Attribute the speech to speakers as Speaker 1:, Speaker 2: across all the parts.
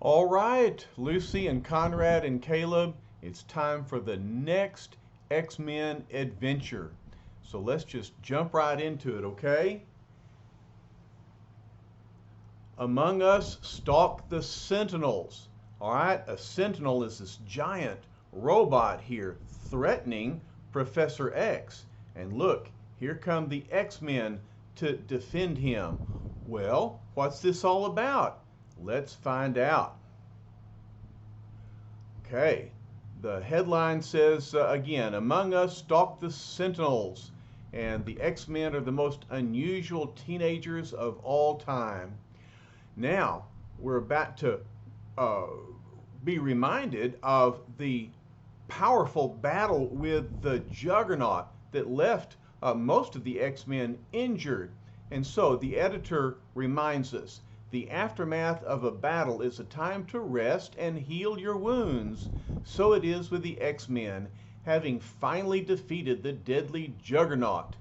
Speaker 1: All right, Lucy and Conrad and Caleb, it's time for the next X-Men adventure. So let's just jump right into it, okay? Among us stalk the Sentinels. All right, a Sentinel is this giant robot here threatening Professor X. And look, here come the X-Men to defend him. Well, what's this all about? Let's find out. Okay, the headline says again, among us stalk the Sentinels, and the X-Men are the most unusual teenagers of all time. Now, we're about to uh, be reminded of the powerful battle with the Juggernaut that left most of the X-Men injured. And so the editor reminds us, the aftermath of a battle is a time to rest and heal your wounds. So it is with the X-Men, having finally defeated the deadly Juggernaut.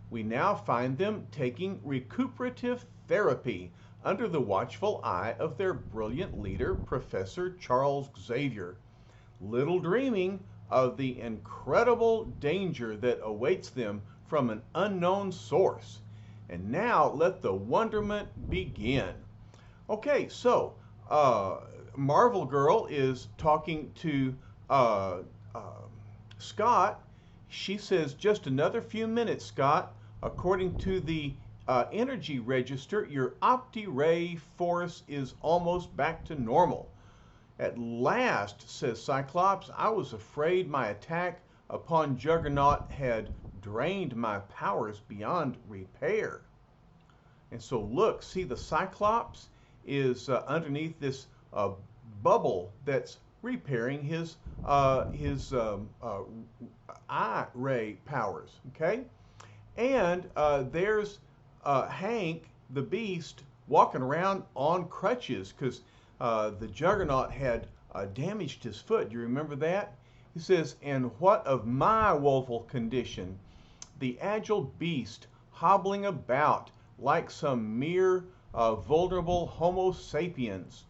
Speaker 1: We now find them taking recuperative therapy under the watchful eye of their brilliant leader, Professor Charles Xavier, little dreaming of the incredible danger that awaits them from an unknown source. And now let the wonderment begin. Okay, so Marvel Girl is talking to uh, uh, Scott. She says, just another few minutes, Scott. According to the energy register, your Opti-Ray force is almost back to normal. At last, says Cyclops, I was afraid my attack upon Juggernaut had drained my powers beyond repair. And so look, see the Cyclops is underneath this bubble that's repairing his eye ray powers. Okay, and there's Hank the Beast walking around on crutches because the Juggernaut had damaged his foot. Do you remember that? He says, and what of my woeful condition? The agile beast hobbling about like some mere vulnerable Homo sapiens.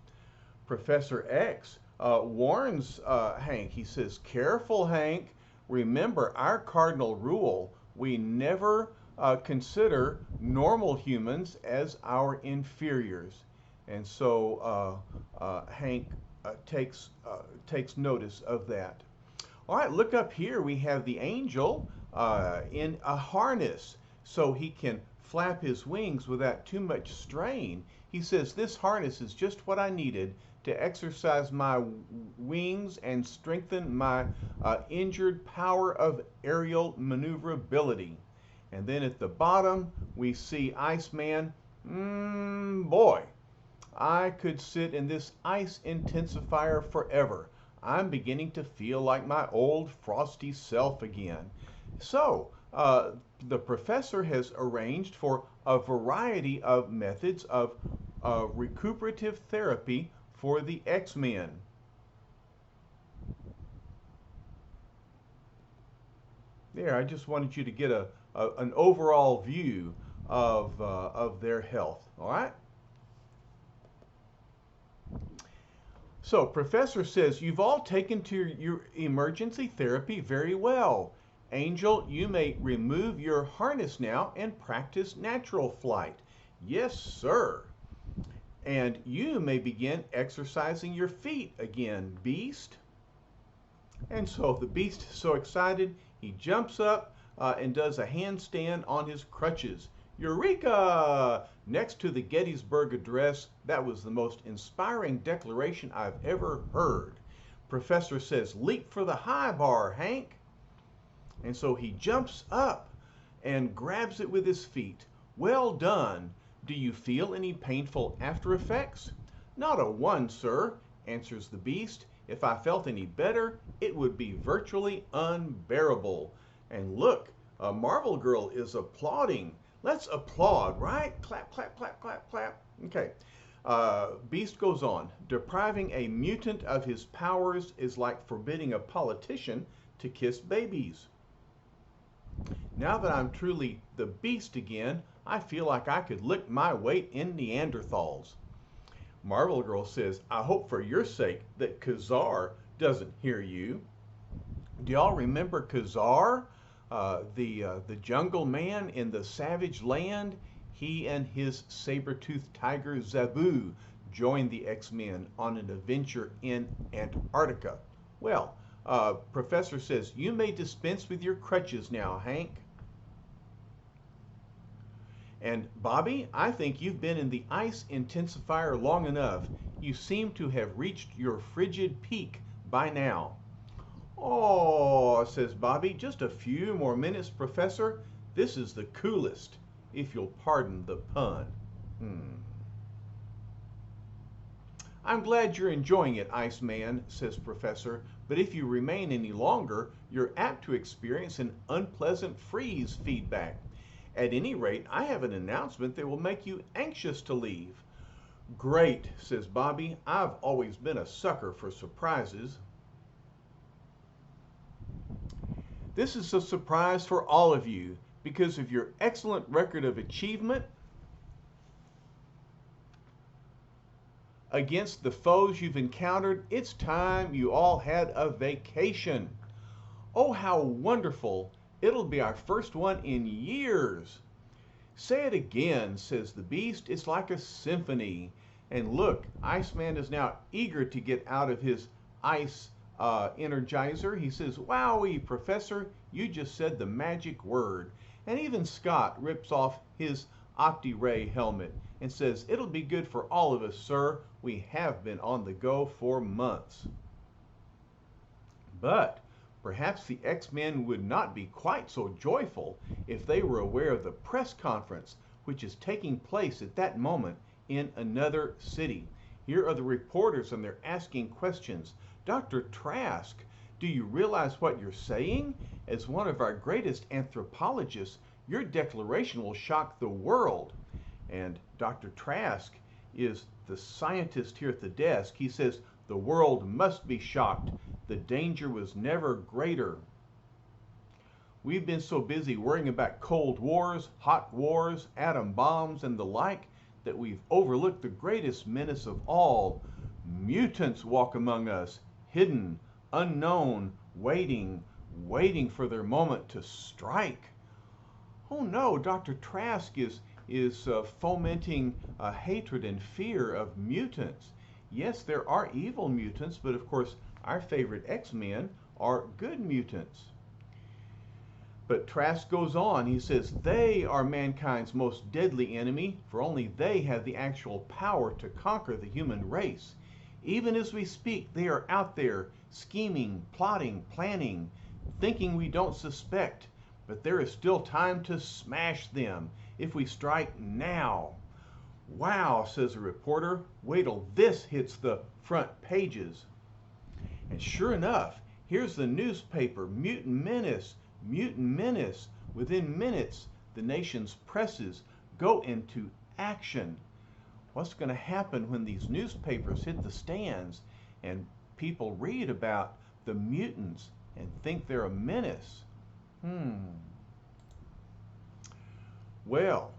Speaker 1: Professor X warns Hank. He says, careful, Hank. Remember our cardinal rule. We never consider normal humans as our inferiors. And so Hank takes notice of that. All right, look up here. We have the angel in a harness so he can flap his wings without too much strain. He says, this harness is just what I needed to exercise my wings and strengthen my injured power of aerial maneuverability. And then at the bottom, we see Iceman. Boy, I could sit in this ice intensifier forever. I'm beginning to feel like my old frosty self again. So, the professor has arranged for a variety of methods of recuperative therapy for the X-Men. There, I just wanted you to get an overall view of their health. All right? So, Professor says, you've all taken to your emergency therapy very well. Angel, you may remove your harness now and practice natural flight. Yes, sir. And you may begin exercising your feet again, Beast. And so the Beast is so excited, he jumps up and does a handstand on his crutches. Eureka! Next to the Gettysburg Address, that was the most inspiring declaration I've ever heard. Professor says, leap for the high bar, Hank. And so he jumps up and grabs it with his feet. Well done. Do you feel any painful after effects? Not a one, sir, answers the Beast. If I felt any better, it would be virtually unbearable. And look, Marvel Girl is applauding. Let's applaud, right? Clap, clap, clap, clap, clap. Okay. Beast goes on. Depriving a mutant of his powers is like forbidding a politician to kiss babies. Now that I'm truly the Beast again, I feel like I could lick my weight in Neanderthals. Marvel Girl says, I hope for your sake that Kazar doesn't hear you. Do y'all remember Kazar, the jungle man in the Savage Land? He and his saber-toothed tiger Zabu joined the X-Men on an adventure in Antarctica. Well, Professor says, you may dispense with your crutches now, Hank. And Bobby, I think you've been in the ice intensifier long enough. You seem to have reached your frigid peak by now. Oh, says Bobby, just a few more minutes, Professor. This is the coolest, if you'll pardon the pun. I'm glad you're enjoying it, Iceman, says Professor, but if you remain any longer, you're apt to experience an unpleasant freeze feedback. At any rate, I have an announcement that will make you anxious to leave. Great, says Bobby. I've always been a sucker for surprises. This is a surprise for all of you because of your excellent record of achievement against the foes you've encountered. It's time you all had a vacation. Oh, how wonderful. It'll be our first one in years. Say it again, says the Beast. It's like a symphony. And look, Iceman is now eager to get out of his ice energizer. He says, wowee, Professor, you just said the magic word. And even Scott rips off his Octi-Ray helmet and says, it'll be good for all of us, sir. We have been on the go for months. But perhaps the X-Men would not be quite so joyful if they were aware of the press conference which is taking place at that moment in another city. Here are the reporters and they're asking questions. Dr. Trask, do you realize what you're saying? As one of our greatest anthropologists, your declaration will shock the world. And Dr. Trask is the scientist here at the desk. He says, the world must be shocked. The danger was never greater. We've been so busy worrying about cold wars, hot wars, atom bombs, and the like that we've overlooked the greatest menace of all. Mutants walk among us, hidden, unknown, waiting for their moment to strike. Oh no, Dr. Trask is fomenting hatred and fear of mutants. Yes, there are evil mutants, but of course our favorite X-Men are good mutants. But Trask goes on, he says, they are mankind's most deadly enemy, for only they have the actual power to conquer the human race. Even as we speak, they are out there scheming, plotting, planning, thinking we don't suspect. But there is still time to smash them if we strike now. Wow, says a reporter, wait till this hits the front pages. And sure enough, here's the newspaper, Mutant Menace, Mutant Menace. Within minutes, the nation's presses go into action. What's going to happen when these newspapers hit the stands and people read about the mutants and think they're a menace? Well,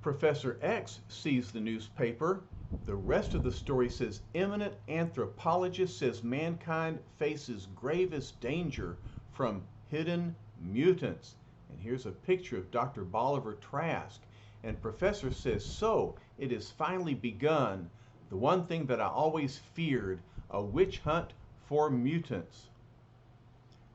Speaker 1: Professor X sees the newspaper. The rest of the story says, eminent anthropologist says mankind faces gravest danger from hidden mutants. And here's a picture of Dr. Bolivar Trask. And Professor says, so it has finally begun. The one thing that I always feared, a witch hunt for mutants.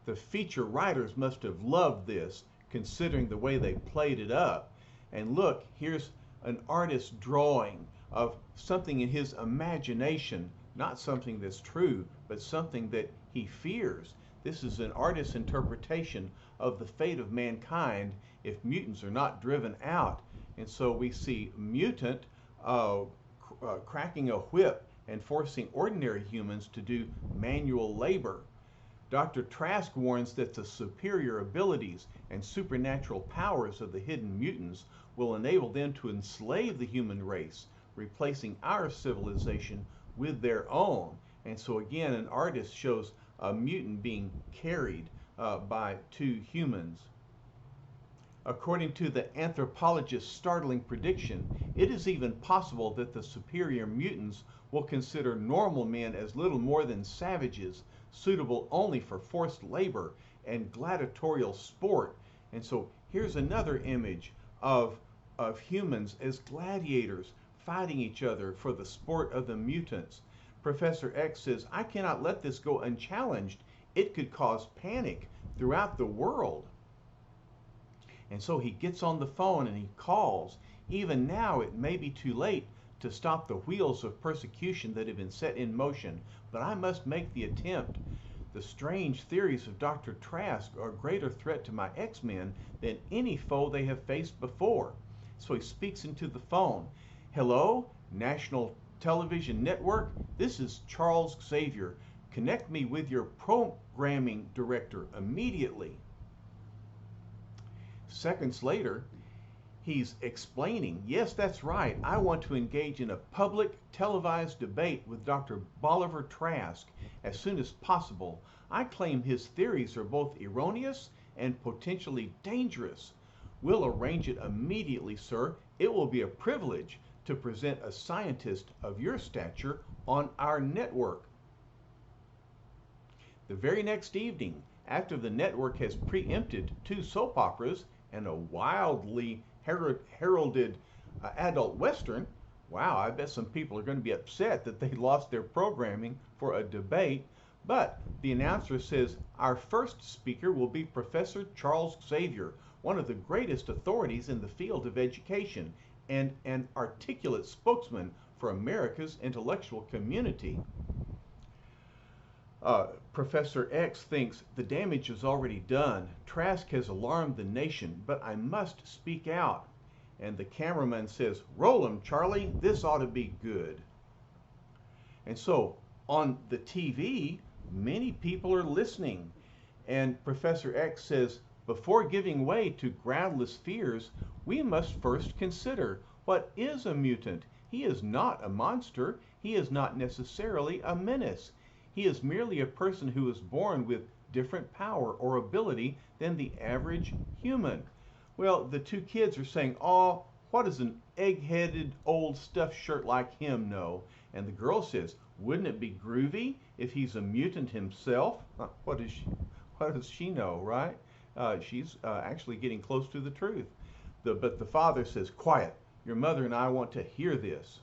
Speaker 1: The feature writers must have loved this, considering the way they played it up. And look, here's an artist's drawing of something in his imagination, not something that's true, but something that he fears. This is an artist's interpretation of the fate of mankind if mutants are not driven out. And so we see mutant cracking a whip and forcing ordinary humans to do manual labor. Dr. Trask warns that the superior abilities and supernatural powers of the hidden mutants will enable them to enslave the human race, replacing our civilization with their own. And so again, an artist shows a mutant being carried by two humans. According to the anthropologist's startling prediction, it is even possible that the superior mutants will consider normal men as little more than savages, suitable only for forced labor and gladiatorial sport. And so here's another image of humans as gladiators fighting each other for the sport of the mutants. Professor X says, I cannot let this go unchallenged. It could cause panic throughout the world. And so he gets on the phone and he calls. Even now, it may be too late to stop the wheels of persecution that have been set in motion, but I must make the attempt. The strange theories of Dr. Trask are a greater threat to my X-Men than any foe they have faced before. So he speaks into the phone. Hello, National Television Network. This is Charles Xavier. Connect me with your programming director immediately. Seconds later, he's explaining, yes, that's right. I want to engage in a public televised debate with Dr. Bolivar Trask as soon as possible. I claim his theories are both erroneous and potentially dangerous. We'll arrange it immediately, sir. It will be a privilege to present a scientist of your stature on our network. The very next evening, after the network has preempted 2 soap operas and a wildly heralded adult western, wow, I bet some people are going to be upset that they lost their programming for a debate. But the announcer says, our first speaker will be Professor Charles Xavier, one of the greatest authorities in the field of education and an articulate spokesman for America's intellectual community. Professor X thinks the damage is already done. Trask has alarmed the nation, but I must speak out. And the cameraman says, roll him, Charlie. This ought to be good. And so on the TV, many people are listening. And Professor X says, before giving way to groundless fears, we must first consider what is a mutant. He is not a monster. He is not necessarily a menace. He is merely a person who is born with different power or ability than the average human. Well, the 2 kids are saying, oh, what does an egg-headed old stuffed shirt like him know? And the girl says, wouldn't it be groovy if he's a mutant himself? What does she know, right? She's actually getting close to the truth. But the father says, quiet, your mother and I want to hear this.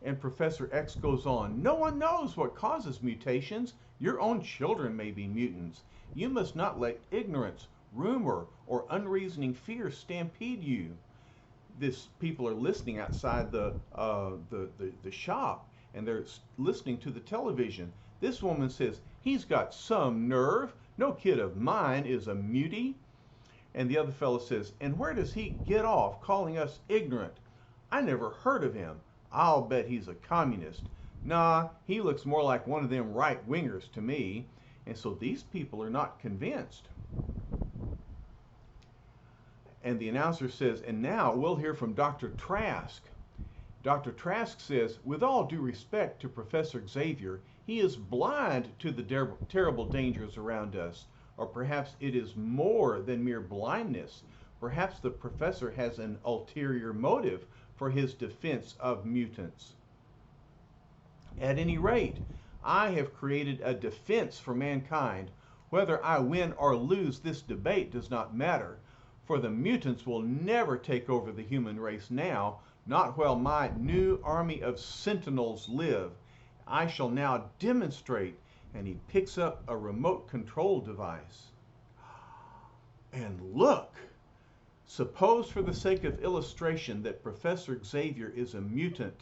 Speaker 1: And Professor X goes on, no one knows what causes mutations. Your own children may be mutants. You must not let ignorance, rumor, or unreasoning fear stampede you. People are listening outside the shop, and they're listening to the television. This woman says, he's got some nerve. No kid of mine is a mutie. And the other fellow says, and where does he get off calling us ignorant? I never heard of him. I'll bet he's a communist. Nah, he looks more like one of them right-wingers to me. And so these people are not convinced. And the announcer says, and now we'll hear from Dr. Trask. Dr. Trask says, with all due respect to Professor Xavier, he is blind to the terrible dangers around us. Or perhaps it is more than mere blindness. Perhaps the professor has an ulterior motive for his defense of mutants. At any rate, I have created a defense for mankind. Whether I win or lose this debate does not matter, for the mutants will never take over the human race now, not while my new army of Sentinels live. I shall now demonstrate. And he picks up a remote control device. And look, suppose for the sake of illustration that Professor Xavier is a mutant.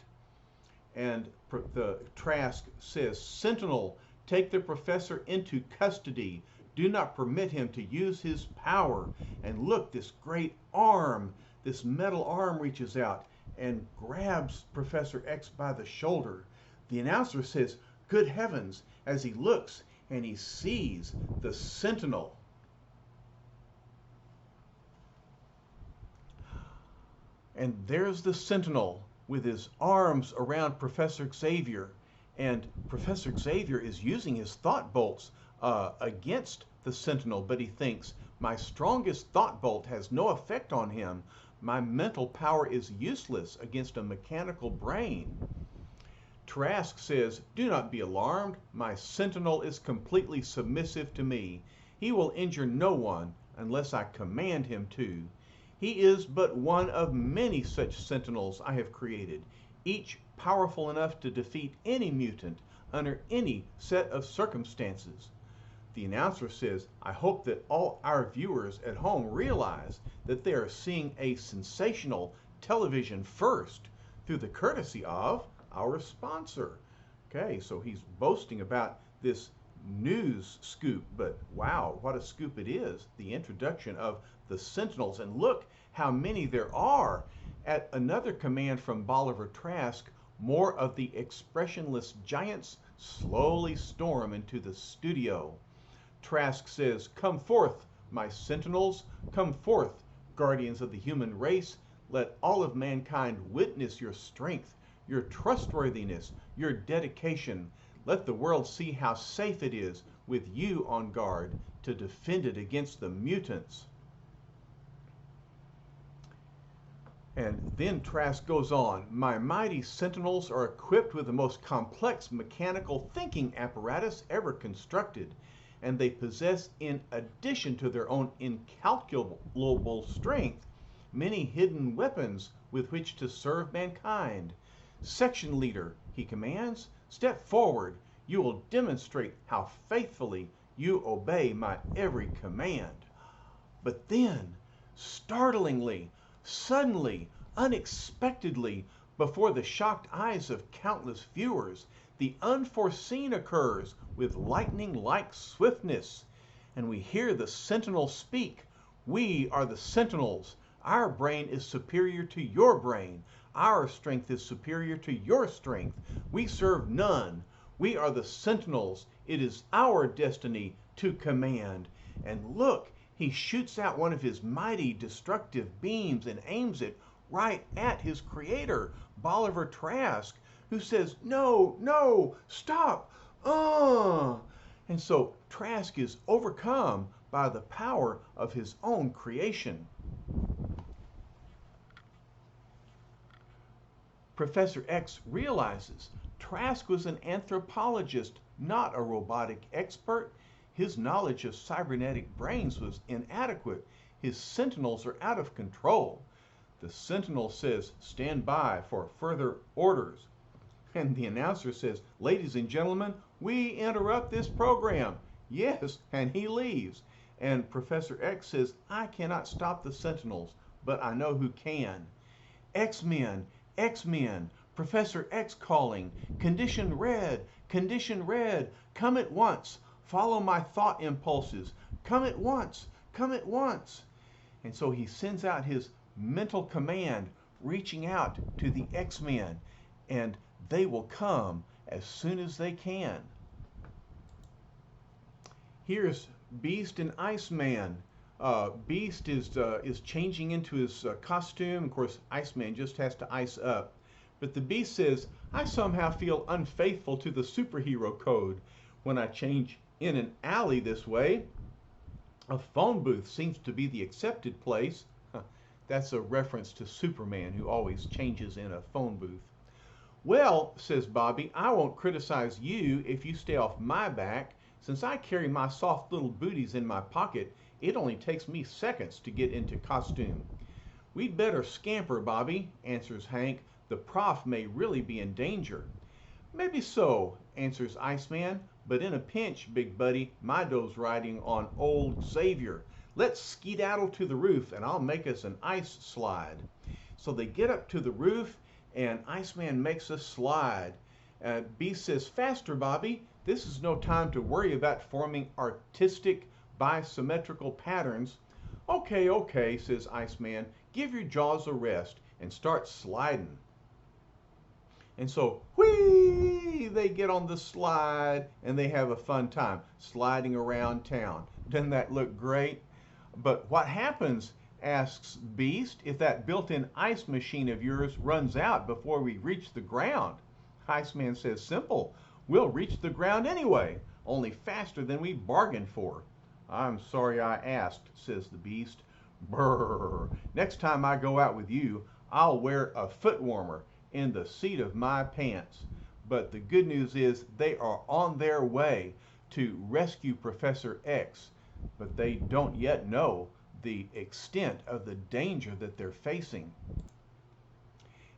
Speaker 1: And the Trask says, Sentinel, take the professor into custody. Do not permit him to use his power. And look, this great arm, this metal arm reaches out and grabs Professor X by the shoulder. The announcer says, good heavens, as he looks and he sees the Sentinel. And there's the Sentinel with his arms around Professor Xavier. And Professor Xavier is using his thought bolts against the Sentinel, but he thinks, My strongest thought bolt has no effect on him. My mental power is useless against a mechanical brain. Trask says, "Do not be alarmed. My sentinel is completely submissive to me. He will injure no one unless I command him to. He is but one of many such sentinels I have created, each powerful enough to defeat any mutant under any set of circumstances." The announcer says, "I hope that all our viewers at home realize that they are seeing a sensational television first through the courtesy of our sponsor." Okay, so he's boasting about this news scoop, but wow, what a scoop it is. The introduction of the Sentinels, and look how many there are. At another command from Bolivar Trask, more of the expressionless giants slowly storm into the studio. Trask says, "Come forth, my sentinels, come forth, guardians of the human race. Let all of mankind witness your strength, your trustworthiness, your dedication. Let the world see how safe it is with you on guard to defend it against the mutants." And then Trask goes on, "My mighty sentinels are equipped with the most complex mechanical thinking apparatus ever constructed, and they possess, in addition to their own incalculable strength, many hidden weapons with which to serve mankind. Section leader," he commands, "step forward. You will demonstrate how faithfully you obey my every command." But then, startlingly, suddenly, unexpectedly, before the shocked eyes of countless viewers, the unforeseen occurs with lightning-like swiftness, and we hear the Sentinels speak. "We are the Sentinels. Our brain is superior to your brain. Our strength is superior to your strength. We serve none. We are the Sentinels. It is our destiny to command." And look, he shoots out one of his mighty destructive beams and aims it right at his creator, Bolivar Trask, who says, "No, no, stop, And so Trask is overcome by the power of his own creation. Professor X realizes Trask was an anthropologist, not a robotic expert. His knowledge of cybernetic brains was inadequate. His sentinels are out of control. The sentinel says, "Stand by for further orders." And the announcer says, "Ladies and gentlemen, we interrupt this program." Yes, and he leaves. And Professor X says, "I cannot stop the sentinels, but I know who can. X-Men, X-Men, Professor X calling, condition red, come at once, follow my thought impulses, come at once, come at once." And so he sends out his mental command, reaching out to the X-Men, and they will come as soon as they can. Here's Beast and Iceman. Beast is changing into his costume. Of course, Iceman just has to ice up. But the Beast says, "I somehow feel unfaithful to the superhero code when I change in an alley this way. A phone booth seems to be the accepted place." That's a reference to Superman, who always changes in a phone booth. "Well," says Bobby, "I won't criticize you if you stay off my back. Since I carry my soft little booties in my pocket, it only takes me seconds to get into costume." "We'd better scamper, Bobby," answers Hank. "The prof may really be in danger." "Maybe so," answers Iceman, "but in a pinch, big buddy, my dough's riding on old Xavier. Let's skedaddle to the roof and I'll make us an ice slide." So they get up to the roof and Iceman makes a slide. Beast says, "Faster, Bobby. This is no time to worry about forming artistic bisymmetrical patterns." "Okay, okay," says Iceman. "Give your jaws a rest and start sliding." And so, whee, they get on the slide and they have a fun time sliding around town. Doesn't that look great? "But what happens," asks Beast, "if that built-in ice machine of yours runs out before we reach the ground?" Iceman says, "Simple. We'll reach the ground anyway, only faster than we bargained for." I'm sorry I asked, says the beast. Brrr. Next time I go out with you, I'll wear a foot warmer in the seat of my pants. But the good news is they are on their way to rescue Professor X, but they don't yet know the extent of the danger that they're facing.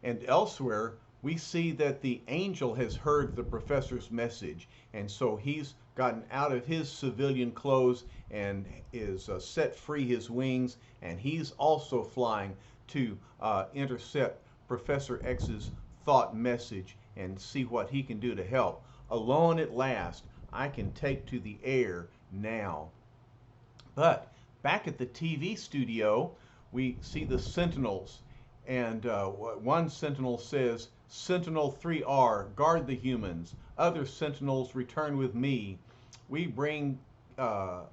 Speaker 1: And elsewhere, we see that the angel has heard the professor's message, and so he's gotten out of his civilian clothes and is set free his wings, and he's also flying to intercept Professor X's thought message and see what he can do to help. Alone at last, I can take to the air now. But back at the TV studio, we see the Sentinels, and one Sentinel says, Sentinel 3R, guard the humans. Other Sentinels return with me. We bring a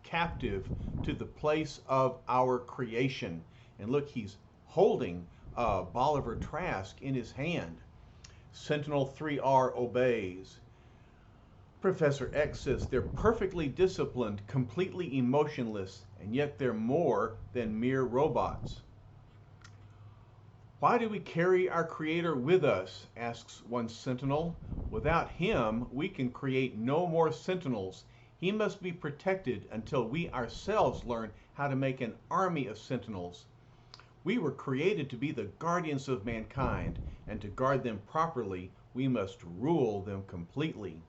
Speaker 1: captive to the place of our creation. And look, he's holding Bolivar Trask in his hand. Sentinel 3R obeys. Professor X says they're perfectly disciplined, completely emotionless, and yet they're more than mere robots. Why do we carry our Creator with us? Asks one Sentinel. Without him, we can create no more Sentinels. He must be protected until we ourselves learn how to make an army of Sentinels. We were created to be the guardians of mankind, and to guard them properly, we must rule them completely.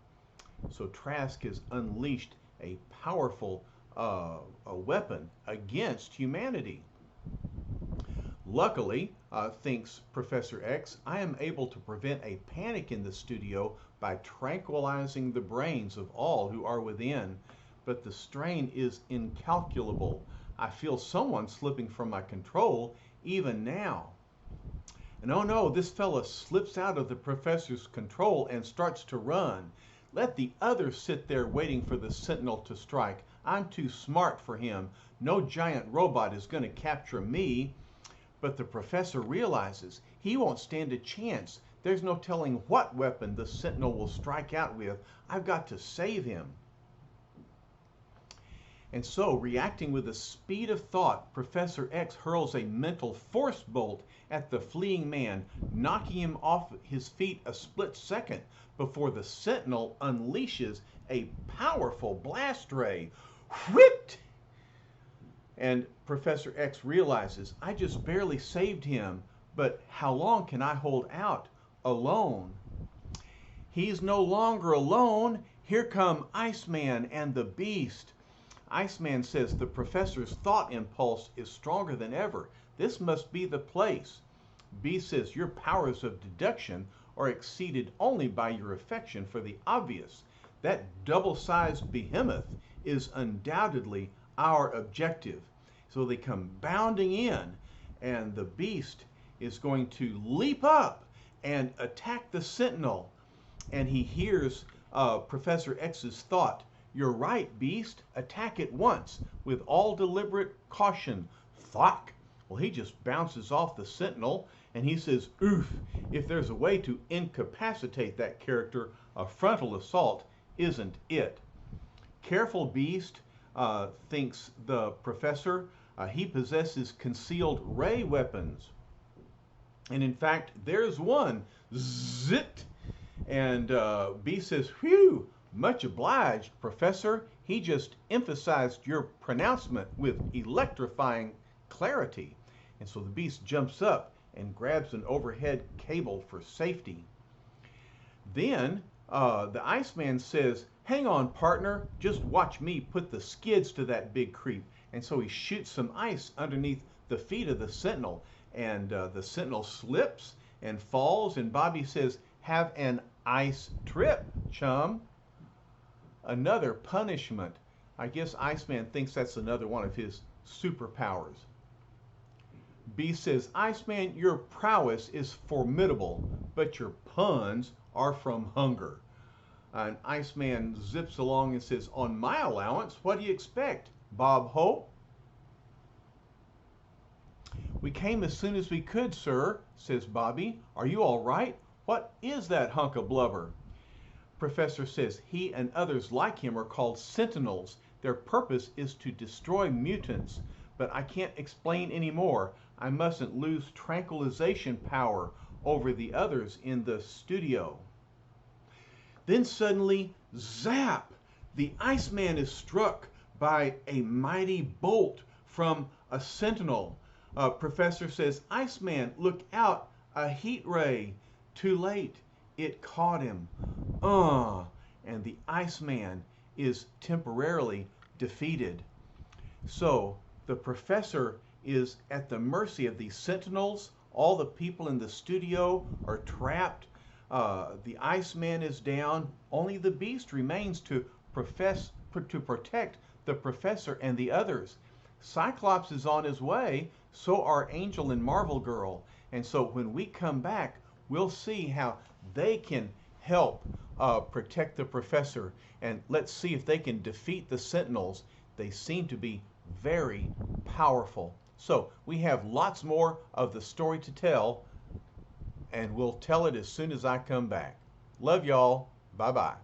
Speaker 1: So Trask has unleashed a powerful a weapon against humanity. Luckily, thinks Professor X, I am able to prevent a panic in the studio by tranquilizing the brains of all who are within. But the strain is incalculable. I feel someone slipping from my control even now. And oh no, this fella slips out of the professor's control and starts to run. Let the others sit there waiting for the Sentinel to strike. I'm too smart for him. No giant robot is going to capture me. But the professor realizes he won't stand a chance. There's no telling what weapon the Sentinel will strike out with. I've got to save him. And so, reacting with the speed of thought, Professor X hurls a mental force bolt at the fleeing man, knocking him off his feet a split second before the Sentinel unleashes a powerful blast ray. Whipped! And Professor X realizes, I just barely saved him, but how long can I hold out alone? He's no longer alone. Here come Iceman and the Beast. Iceman says the professor's thought impulse is stronger than ever. This must be the place. Beast says your powers of deduction are exceeded only by your affection for the obvious. That double-sized behemoth is undoubtedly our objective. So they come bounding in, and the Beast is going to leap up and attack the Sentinel. And he hears Professor X's thought, you're right, Beast, attack at once with all deliberate caution. Thwack! Well, he just bounces off the Sentinel, and he says, oof, if there's a way to incapacitate that character, a frontal assault isn't it. Careful, Beast, thinks the professor. He possesses concealed ray weapons. And in fact, there's one. Zit! And Beast says, whew, much obliged, Professor. He just emphasized your pronouncement with electrifying clarity. And so the Beast jumps up and grabs an overhead cable for safety. Then the Iceman says, hang on, partner, just watch me put the skids to that big creep. And so he shoots some ice underneath the feet of the Sentinel, and the Sentinel slips and falls, and Bobby says, have an ice trip, chum. Another punishment. I guess Iceman thinks that's another one of his superpowers. Beast says, Iceman, your prowess is formidable, but your puns are from hunger. And Iceman zips along and says, on my allowance, what do you expect, Bob Hope? We came as soon as we could, sir, says Bobby. Are you all right? What is that hunk of blubber? Professor says he and others like him are called Sentinels. Their purpose is to destroy mutants, but I can't explain anymore. I mustn't lose tranquilization power over the others in the studio. Then suddenly, zap! The Iceman is struck by a mighty bolt from a Sentinel. Professor says, Iceman, look out, a heat ray. Too late, it caught him. And the Iceman is temporarily defeated. So the professor is at the mercy of these Sentinels. All the people in the studio are trapped. The Iceman is down. Only the Beast remains to protect the professor and the others. Cyclops is on his way. So are Angel and Marvel Girl. And so when we come back, we'll see how they can help protect the professor. And let's see if they can defeat the Sentinels. They seem to be very powerful. So we have lots more of the story to tell, and we'll tell it as soon as I come back. Love y'all. Bye-bye.